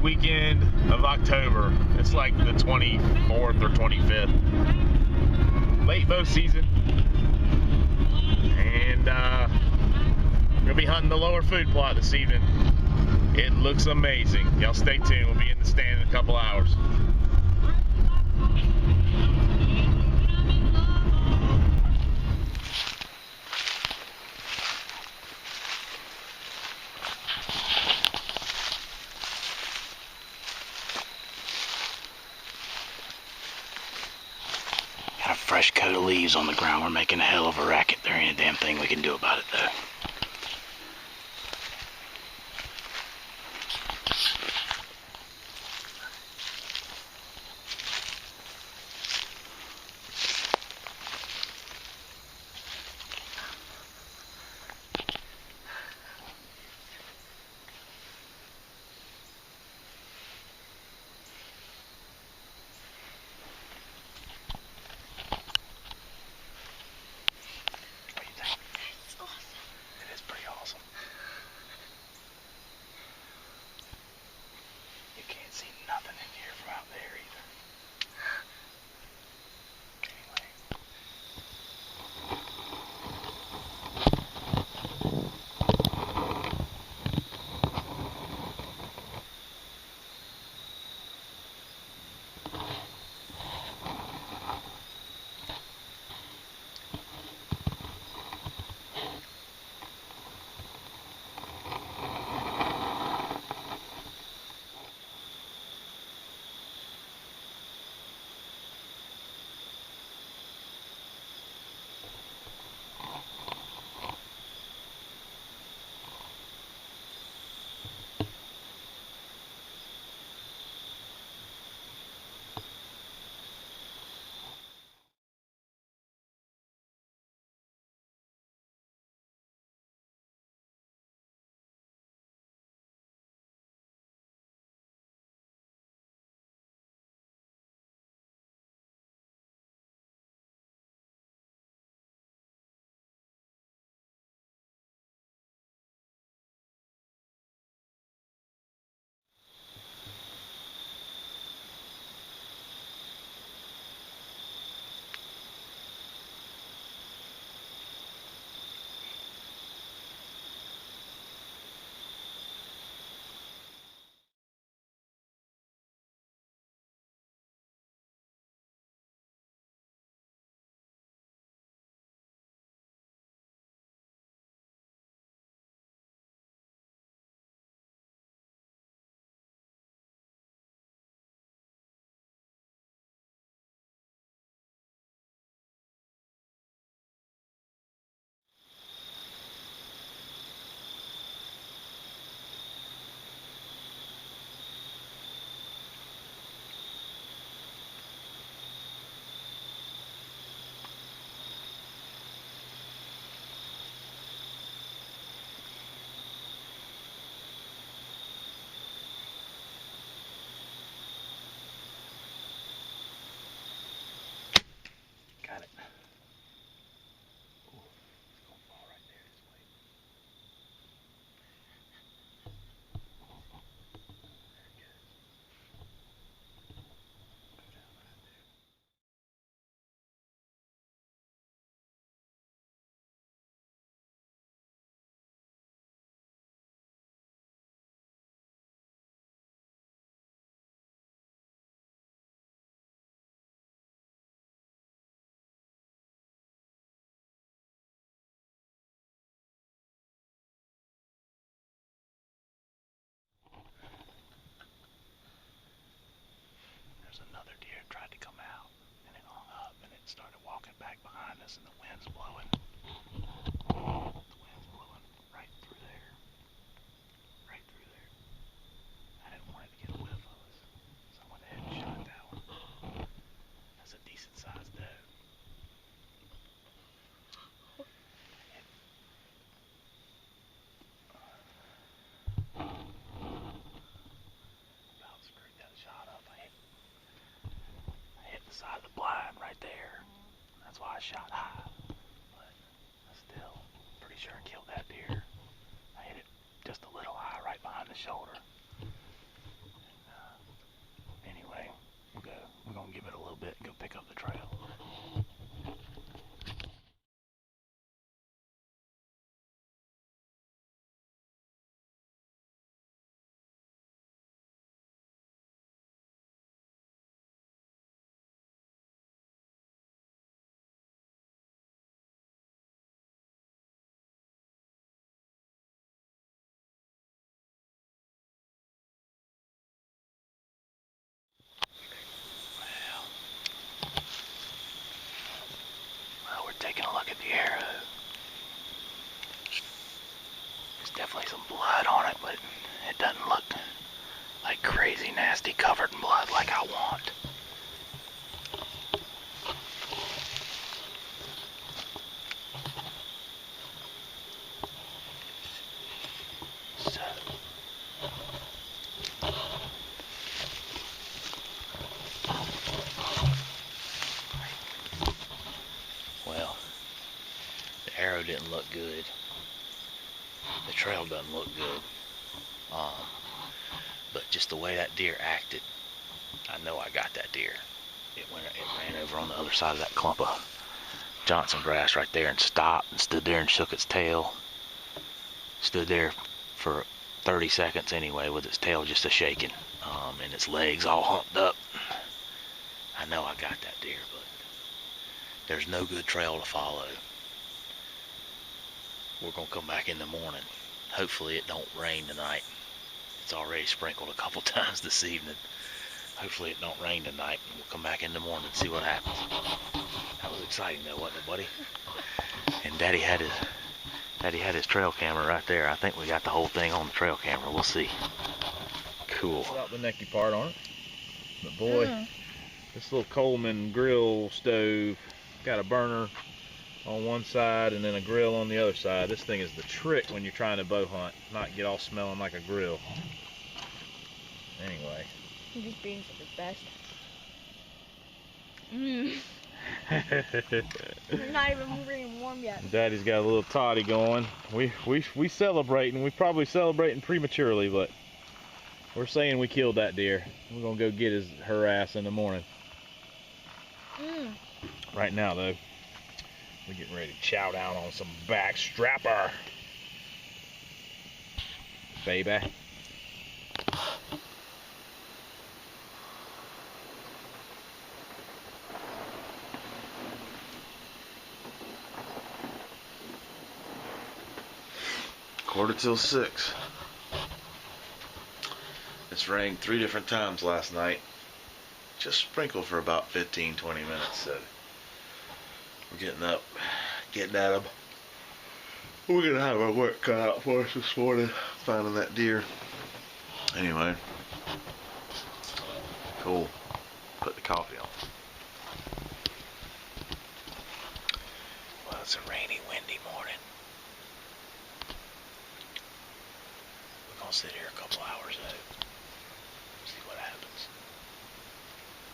weekend of October. It's like the 24th or 25th. Late bow season. And we're going to be hunting the lower food plot this evening. It looks amazing. Y'all stay tuned. We'll be in the stand in a couple hours. Fresh coat of leaves on the ground. We're making a hell of a racket. There ain't a damn thing we can do about it, though. Started walking back behind us and the wind's blowing. The wind's blowing right through there. Right through there. I didn't want it to get a whiff of us. So I went ahead and shot that one. That's a decent sized doe. About screwed that shot up. I hit the side of the blind right there. That's why I shot high. But I still pretty sure I killed that deer. I hit it just a little high right behind the shoulder. It doesn't look like crazy nasty covered in blood like I want. So, well, the arrow didn't look good. The trail doesn't look good. But just the way that deer acted, I know I got that deer. It ran over on the other side of that clump of Johnson grass right there and stopped and stood there and shook its tail. Stood there for 30 seconds anyway with its tail just a-shaking, and its legs all humped up. I know I got that deer, but there's no good trail to follow. We're gonna come back in the morning. Hopefully it don't rain tonight. It's already sprinkled a couple times this evening. Hopefully it don't rain tonight, and we'll come back in the morning and see what happens. That was exciting though, wasn't it, buddy? And Daddy had his trail camera right there. I think we got the whole thing on the trail camera. We'll see. Cool. Without the necky part on it. But boy, this little Coleman grill stove got a burner on one side and then a grill on the other side. This thing is the trick when you're trying to bow hunt, not get all smelling like a grill. Anyway. He's just being his best. They're not even getting warm yet. Daddy's got a little toddy going. We celebrating. We probably celebrating prematurely, but we're saying we killed that deer. We're gonna go get her ass in the morning. Right now though, we're getting ready to chow down on some backstrapper, baby. Quarter till 6. It's rained 3 different times last night. Just sprinkled for about 15-20 minutes. So we're getting up, getting at them. We're gonna have our work cut out for us this morning, finding that deer. Anyway, cool. Put the coffee on. Well, it's a rainy, windy morning. We're gonna sit here a couple hours though. See what happens.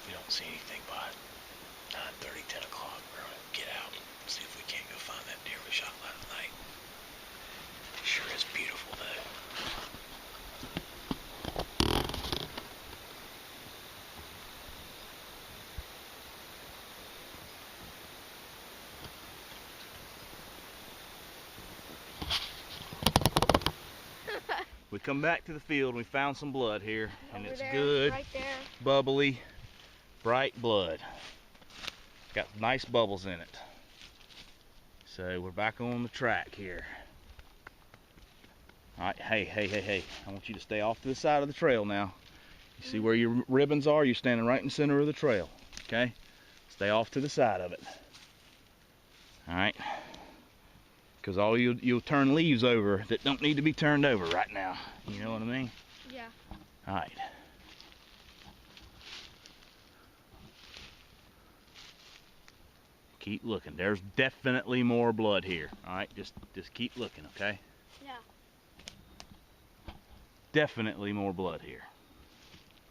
If we don't see anything by 9:30, 10 o'clock, we're gonna get out and see if we can't go find that deer we shot last night. Sure is beautiful though. We come back to the field and we found some blood here, and it's good, right there. Bubbly, bright blood. Got nice bubbles in it. So we're back on the track here. Alright, hey. I want you to stay off to the side of the trail now. You see where your ribbons are? You're standing right in the center of the trail. Okay? Stay off to the side of it. Alright? Because you'll turn leaves over that don't need to be turned over right now. You know what I mean? Yeah. Alright. Keep looking. There's definitely more blood here. Alright, just keep looking, okay? Yeah. Definitely more blood here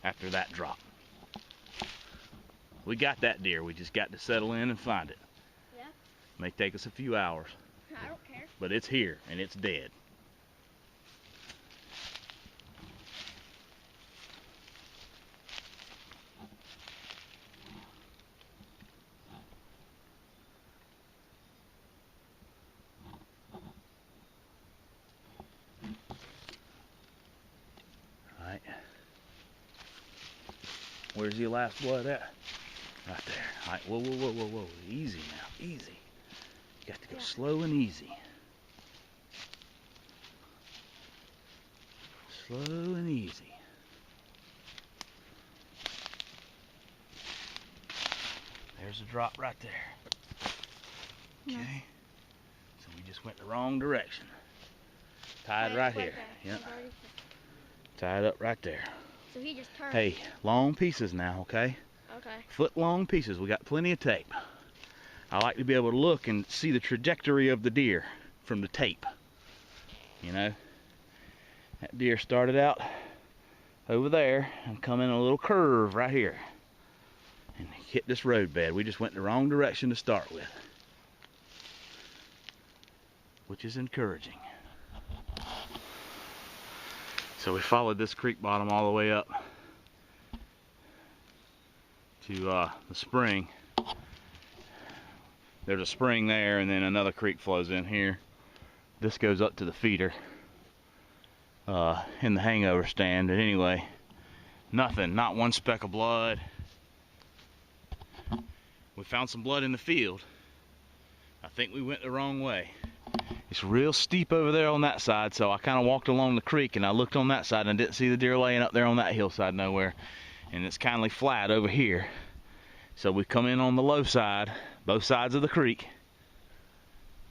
after that drop. We got that deer. We just got to settle in and find it. Yeah. May take us a few hours. I don't care. But it's here and it's dead. Alright. Where's your last blood at? Right there. Alright, whoa. Easy now, easy. You got to go slow and easy. Slow and easy. There's a drop right there. Okay. So we just went the wrong direction. Tied right here. Yep. Tie it up right there. So he just turned. Hey, long pieces now, okay? Okay. Foot long pieces. We got plenty of tape. I like to be able to look and see the trajectory of the deer from the tape. You know, that deer started out over there and come in a little curve right here and hit this road bed. We just went the wrong direction to start with, which is encouraging. So we followed this creek bottom all the way up to the spring. There's a spring there, and then another creek flows in here. This goes up to the feeder in the hangover stand. But anyway, nothing, not one speck of blood. We found some blood in the field. I think we went the wrong way. It's real steep over there on that side, so I kind of walked along the creek and I looked on that side and I didn't see the deer laying up there on that hillside nowhere. And it's kindly flat over here. So we come in on the low side, both sides of the creek.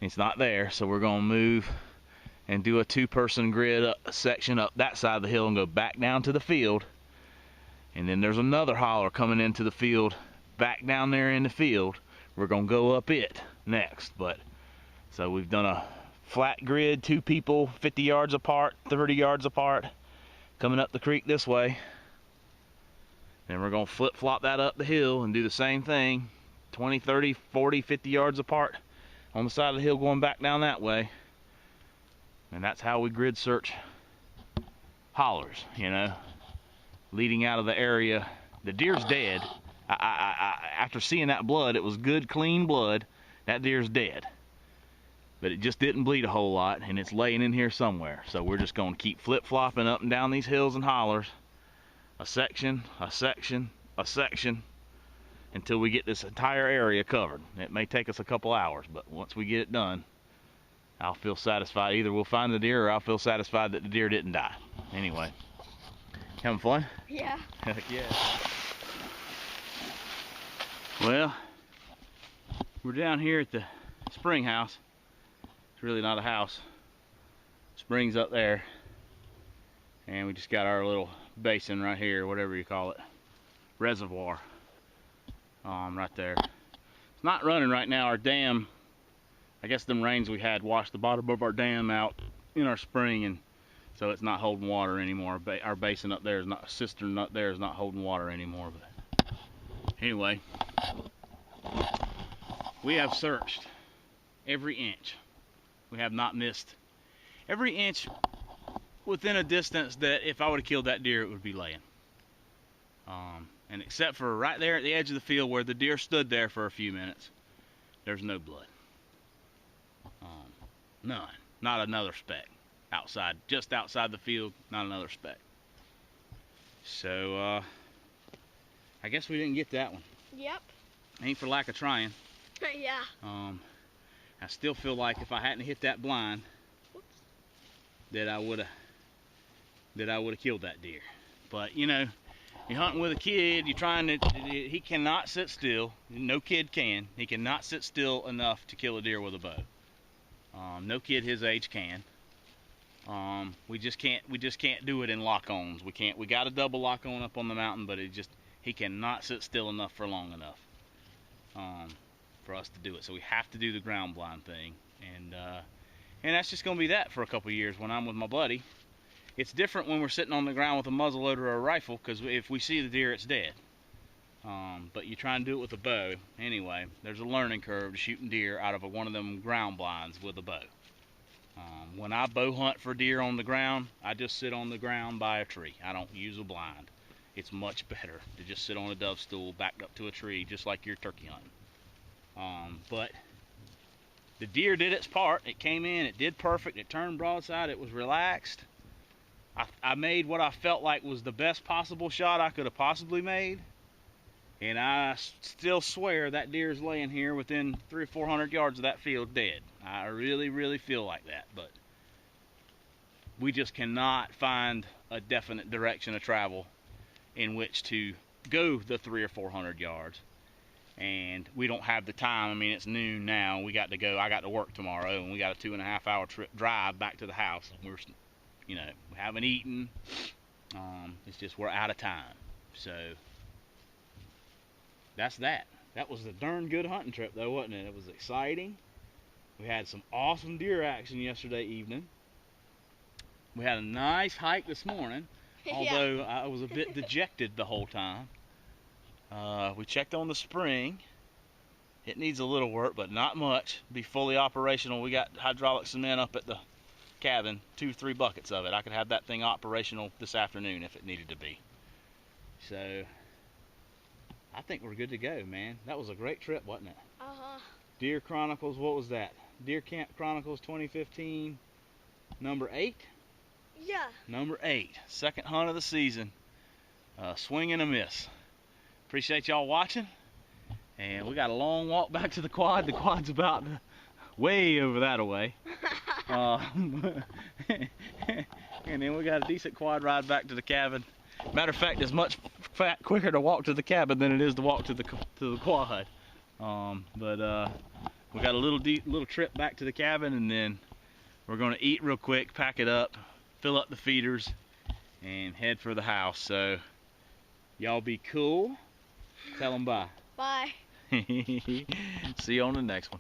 It's not there, so we're gonna move and do a two-person grid section up that side of the hill and go back down to the field. And then there's another holler coming into the field, back down there in the field. We're gonna go up it next. But so we've done a flat grid, two people, 50 yards apart, 30 yards apart, coming up the creek this way. Then we're gonna flip-flop that up the hill and do the same thing, 20, 30, 40, 50 yards apart on the side of the hill going back down that way. And that's how we grid search hollers, you know, leading out of the area. The deer's dead. After seeing that blood, it was good, clean blood. That deer's dead. But it just didn't bleed a whole lot, and it's laying in here somewhere. So we're just going to keep flip-flopping up and down these hills and hollers, a section, a section, a section, until we get this entire area covered. It may take us a couple hours, but once we get it done, I'll feel satisfied. Either we'll find the deer or I'll feel satisfied that the deer didn't die. Anyway, having fun? Yeah. Heck yeah. Well, we're down here at the spring house. It's really not a house. Spring's up there. And we just got our little basin right here, whatever you call it. Reservoir. Right there. It's not running right now. Our dam, I guess them rains we had washed the bottom of our dam out in our spring, and so it's not holding water anymore. Our basin up there is not, cistern up there is not holding water anymore. But anyway, we have searched every inch. We have not missed every inch within a distance that if I would have killed that deer, it would be laying. And except for right there at the edge of the field where the deer stood there for a few minutes, there's no blood. None. Not another speck. Outside, just outside the field, not another speck. So, I guess we didn't get that one. Yep. Ain't for lack of trying. Yeah. I still feel like if I hadn't hit that blind, that I would have killed that deer. But you know, you're hunting with a kid. You're trying to. He cannot sit still. No kid can. He cannot sit still enough to kill a deer with a bow. No kid his age can. We just can't do it in lock-ons. We can't. We got a double lock-on up on the mountain, but he cannot sit still enough for long enough for us to do it. So we have to do the ground blind thing, and that's just gonna be that for a couple years when I'm with my buddy. It's different when we're sitting on the ground with a muzzleloader or a rifle, because if we see the deer, it's dead. But you try and do it with a bow. Anyway, there's a learning curve to shooting deer out of one of them ground blinds with a bow. When I bow hunt for deer on the ground, I just sit on the ground by a tree. I don't use a blind. It's much better to just sit on a dove stool backed up to a tree, just like you're turkey hunting. But the deer did its part. It came in, it did perfect, it turned broadside, it was relaxed. I made what I felt like was the best possible shot I could have possibly made. And I still swear that deer is laying here within 300 or 400 yards of that field dead. I really, really feel like that. But we just cannot find a definite direction of travel in which to go the 300 or 400 yards. And we don't have the time. I mean, it's noon now. We got to go. I got to work tomorrow, and we got a 2.5 hour drive back to the house. We're, you know, we haven't eaten. It's just we're out of time. So that's that. That was a darn good hunting trip though, wasn't it? It was exciting. We had some awesome deer action yesterday evening. We had a nice hike this morning, although I was a bit dejected the whole time. We checked on the spring. It needs a little work, but not much. Be fully operational. We got hydraulic cement up at the cabin, 2-3 buckets of it. I could have that thing operational this afternoon if it needed to be. So I think we're good to go, man. That was a great trip, wasn't it? Deer Chronicles, what was that? Deer Camp Chronicles 2015, number 8? Yeah. Number 8, second hunt of the season. Swing and a miss. Appreciate y'all watching. And we got a long walk back to the quad. The quad's about way over that away. And then we got a decent quad ride back to the cabin. Matter of fact, it's much quicker to walk to the cabin than it is to walk to the quad. But we got a little trip back to the cabin, and then we're gonna eat real quick, pack it up, fill up the feeders, and head for the house. So y'all be cool. Tell them bye. Bye. See you on the next one.